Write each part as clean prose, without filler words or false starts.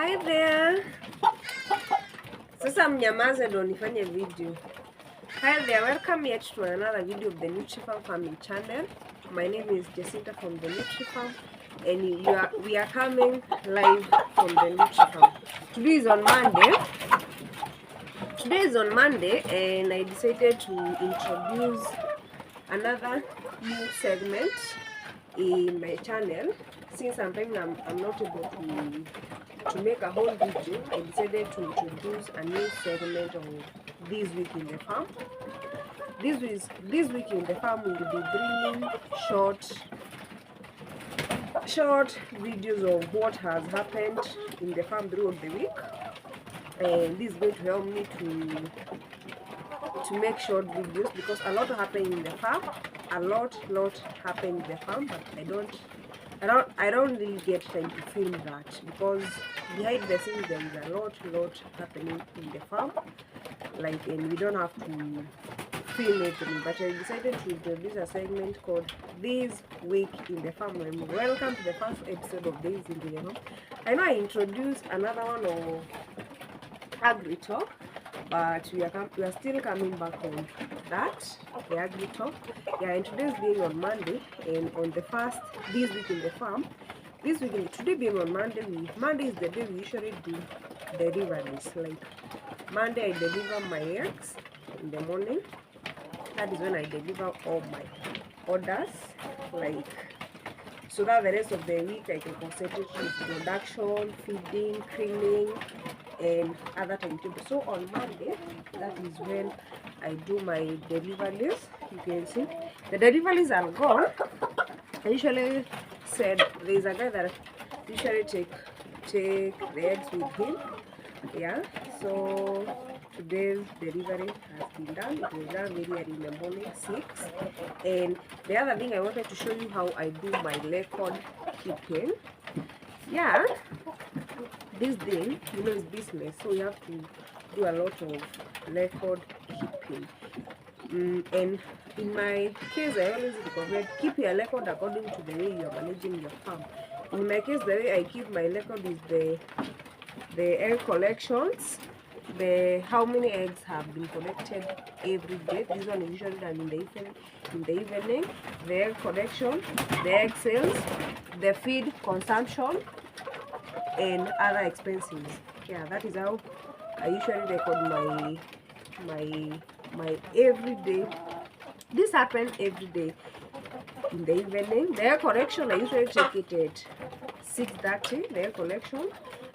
Hi there. Sasa mnyamaze ndo nifanye video. Hi there, welcome yet to another video of the NutriFarm Farming channel. My name is Jacinta from the NutriFarm and we are coming live from the NutriFarm. Today is on Monday and I decided to introduce another new segment in my channel. Since sometimes I'm not able to make a whole video, I decided to introduce a new segment of This Week in the Farm. This week in the farm will be bringing short videos of what has happened in the farm throughout the week, and this is going to help me to make short videos because a lot happened in the farm. A lot happened in the farm, but I don't really get time to film that because behind the scenes there is a lot happening in the farm, and we don't have to film everything. But I decided to introduce a segment called This Week in the Farm. Welcome to the first episode of This Week in the Farm. I know I introduced another one of Agri Talk, but we are still coming back on that, the Agri Talk. Yeah, and today's being on Monday, and on the first This Week in the Farm. Today being on Monday, Monday is the day we usually do deliveries. Like Monday, I deliver my eggs in the morning. That is when I deliver all my orders. So that the rest of the week I can concentrate with production, feeding, cleaning, and other timetables. So on Monday, that is when I do my deliveries. You can see the deliveries are gone. I usually said there's a guy that usually take the eggs with him. Yeah, so today's delivery has been done. It was done very early in the morning, 6. And the other thing, I wanted to show you how I do my record keeping. Yeah, this thing, is business, so you have to do a lot of record keeping. And in my case, I always recommend keep your record according to the way you are managing your farm. In my case, the way I keep my record is the egg collections, how many eggs have been collected every day. This one is usually done in the evening. The egg collection, the egg sales, the feed consumption, and other expenses. Yeah, that is how I usually record my everyday. This happens every day in the evening. The egg collection, I usually check it at 6:30. The egg collection,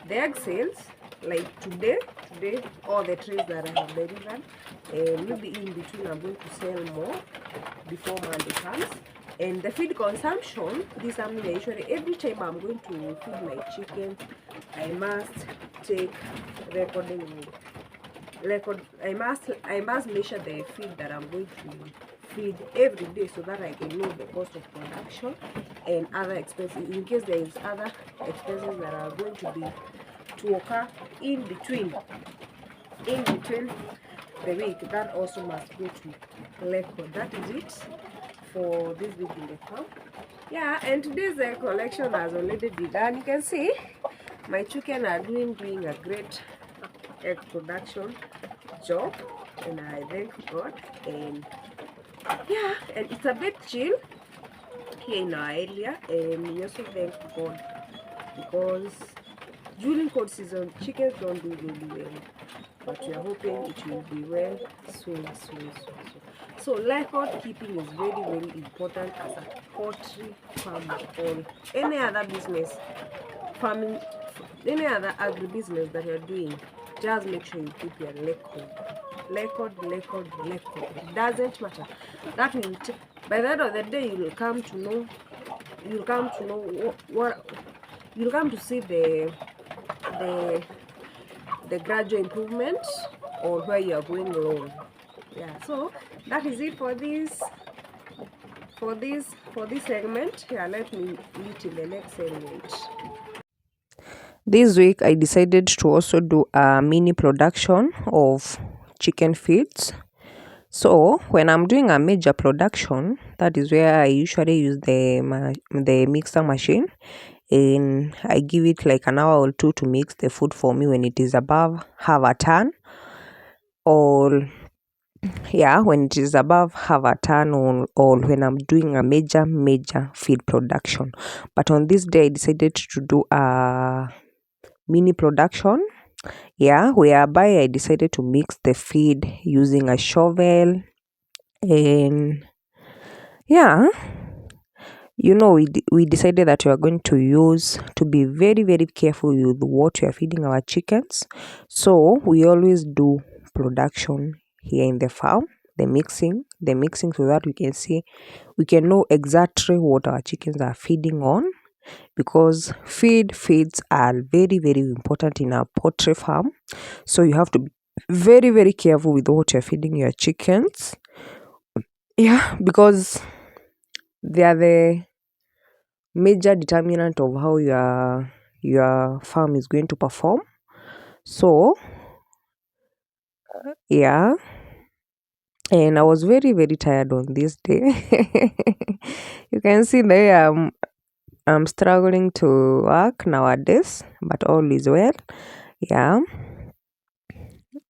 the egg sales, like today all the trays that I have delivered, and maybe in between I'm going to sell more before Monday comes. And the feed consumption, this is something I usually every time I'm going to feed my chicken, I must take recording record. I must measure the feed that I'm going to feed every day so that I can know the cost of production and other expenses in case there is other expenses that are going to occur in between the week. That also must go to record. That is it for this week in the farm. Yeah, and today's collection has already been done. You can see my chicken are doing a great egg production job, and I thank God. And yeah, and it's a bit chill here in our area, and we also thank God because during cold season chickens don't do really well, but we are hoping it will be well soon. So record keeping is very important as a poultry farmer or any other business farming, any other agribusiness that you're doing. Just make sure you keep your record. It doesn't matter. That will by the end of the day you'll come to know what you'll come to see the gradual improvement or where you are going wrong. Yeah, so that is it for this segment. Yeah, let me meet in the next segment. This week I decided to also do a mini production of chicken feeds. So when I'm doing a major production, that is where I usually use the mixer machine, and I give it like an hour or two to mix the food for me. When it is above half a ton, or yeah, when it is above half a ton, or when I'm doing a major feed production. But on this day I decided to do a mini production, yeah, whereby I decided to mix the feed using a shovel. And yeah, we decided that we are going to be very careful with what we are feeding our chickens. So we always do production here in the farm, the mixing, so that we can know exactly what our chickens are feeding on, because feeds are very important in our poultry farm. So you have to be very careful with what you're feeding your chickens, yeah, because they are the major determinant of how your farm is going to perform. So yeah, and I was very tired on this day. You can see there I'm struggling to work nowadays, but all is well. Yeah,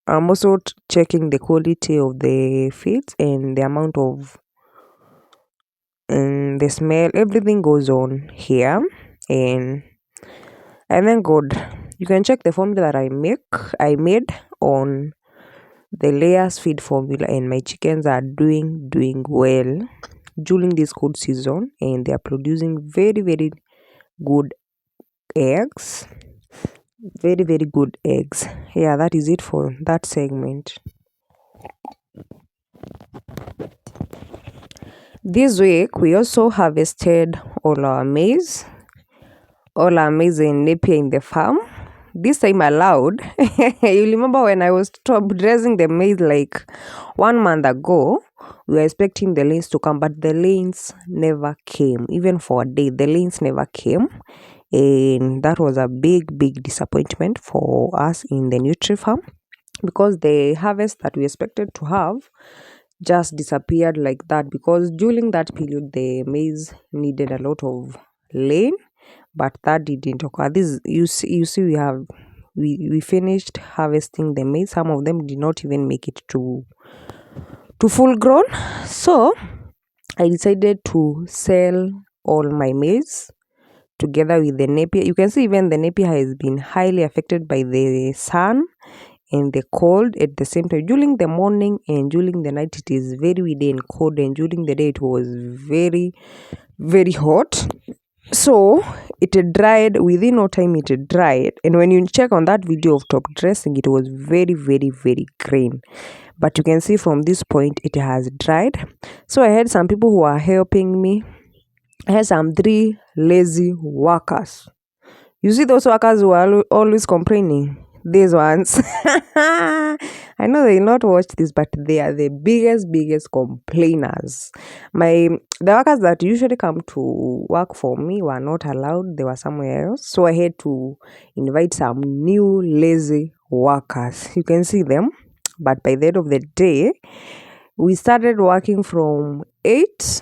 I'm also checking the quality of the feeds and the amount of the smell. Everything goes on here, and thank God. You can check the formula that I made on the layers feed formula, and my chickens are doing well during this cold season, and they are producing very good eggs. Very good eggs. Yeah, that is it for that segment. This week we also harvested all our maize and napier in the farm. This time allowed. You remember when I was top dressing the maize like 1 month ago, we were expecting the lanes to come, but the lanes never came. Even for a day, the lanes never came. And that was a big disappointment for us in the nutri farm, because the harvest that we expected to have just disappeared like that, because during that period the maize needed a lot of lane, but that didn't occur. This you see we finished harvesting the maize. Some of them did not even make it to full grown. So I decided to sell all my maize together with the napier. You can see even the napier has been highly affected by the sun and the cold at the same time. During the morning and during the night it is very windy and cold, and during the day it was very hot. So it dried within no time. It dried, and when you check on that video of top dressing, it was very green, but you can see from this point it has dried. So I had some people who are helping me. I had some 3 lazy workers. You see those workers who are always complaining? These ones. I know they not watch this, but they are the biggest complainers. The workers that usually come to work for me were not allowed. They were somewhere else. So I had to invite some new lazy workers. You can see them. But by the end of the day, we started working from 8.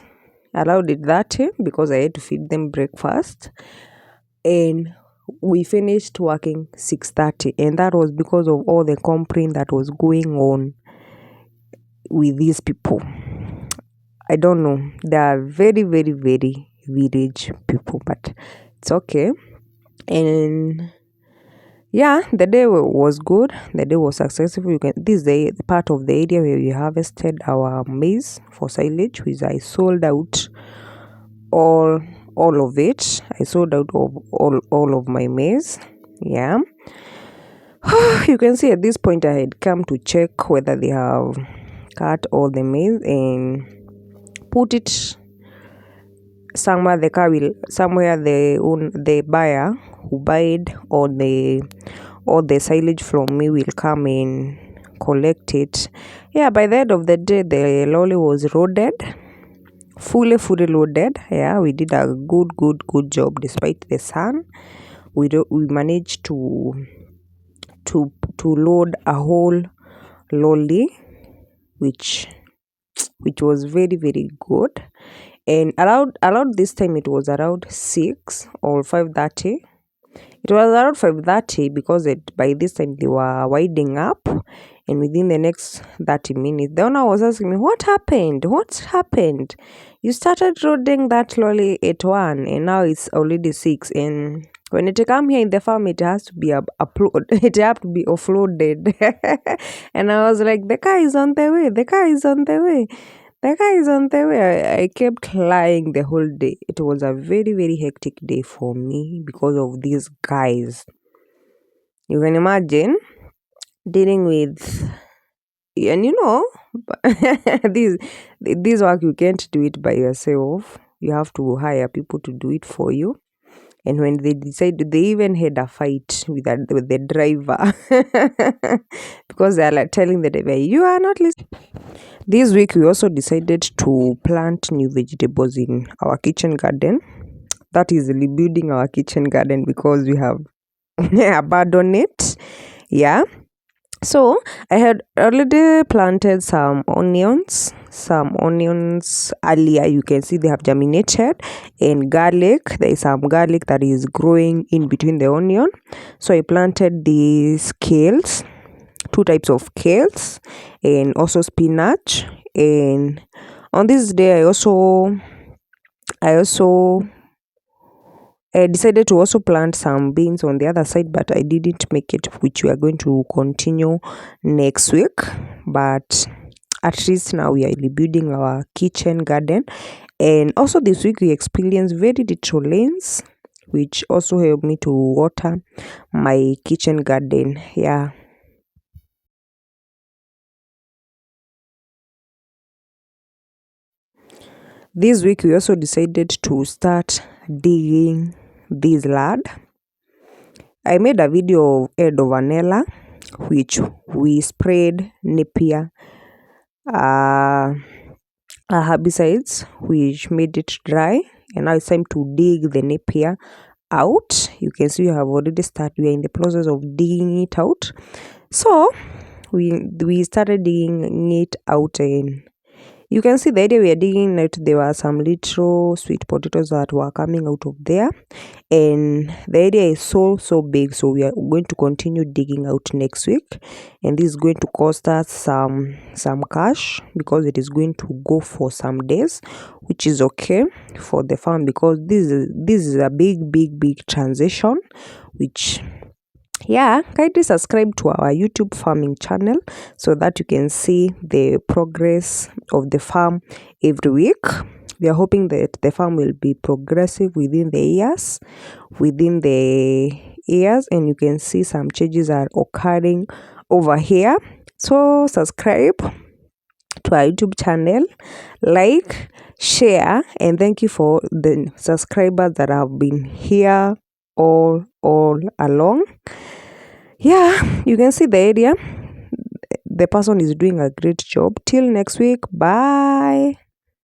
I allowed it that time because I had to feed them breakfast. And we finished working 6:30, and that was because of all the complaint that was going on with these people. I don't know, they are very village people, but it's okay. And yeah, the day was good. The day was successful. This is the part of the area where we harvested our maize for silage, which I sold out all of it. I sold out of all of my maize. Yeah. You can see at this point I had come to check whether they have cut all the maize and put it somewhere. The buyer who buyed all the silage from me will come and collect it. Yeah, by the end of the day the lorry was loaded, fully loaded. Yeah, we did a good job despite the sun. We managed to load a whole lolly, which was very good. And around this time, it was around 6 or 5:30. It was around 5:30 because by this time they were winding up, and within the next 30 minutes, the owner was asking me, "What happened? What happened? You started loading that lorry at 1 and now it's already 6, and when it come here in the farm, it has to be upload it have to be offloaded." And I was like, "The car is on the way, the car is on the way, the car is on the way." I kept lying the whole day. It was a very, very hectic day for me because of these guys. You can imagine dealing with, and this this work, you can't do it by yourself. You have to hire people to do it for you. And when they decided, they even had a fight with the driver because they are like telling the driver, "You are not listening." This week, we also decided to plant new vegetables in our kitchen garden. That is rebuilding our kitchen garden because we have abandoned it. Yeah. So I had already planted some onions earlier. You can see they have germinated, and garlic. There is some garlic that is growing in between the onion. So I planted these kales, two types of kales, and also spinach. And on this day, I also I decided to also plant some beans on the other side, but I didn't make it, which we are going to continue next week. But at least now we are rebuilding our kitchen garden. And also this week we experienced very little rains, which also helped me to water my kitchen garden. Yeah. This week we also decided to start digging this land. I made a video of Edo Vanilla, which we sprayed Napier uh, herbicides, which made it dry. And now it's time to dig the Napier out. You can see we have already started. We are in the process of digging it out. So we started digging it out, and you can see the area we are digging out. There were some little sweet potatoes that were coming out of there, and the area is so big. So we are going to continue digging out next week, and this is going to cost us some cash because it is going to go for some days, which is okay for the farm because this is a big transition. Which, yeah, kindly subscribe to our YouTube farming channel so that you can see the progress of the farm every week. We are hoping that the farm will be progressive within the years, and you can see some changes are occurring over here. So subscribe to our YouTube channel, like, share, and thank you for the subscribers that have been here all along. Yeah, you can see the area. The person is doing a great job. Till next week, bye.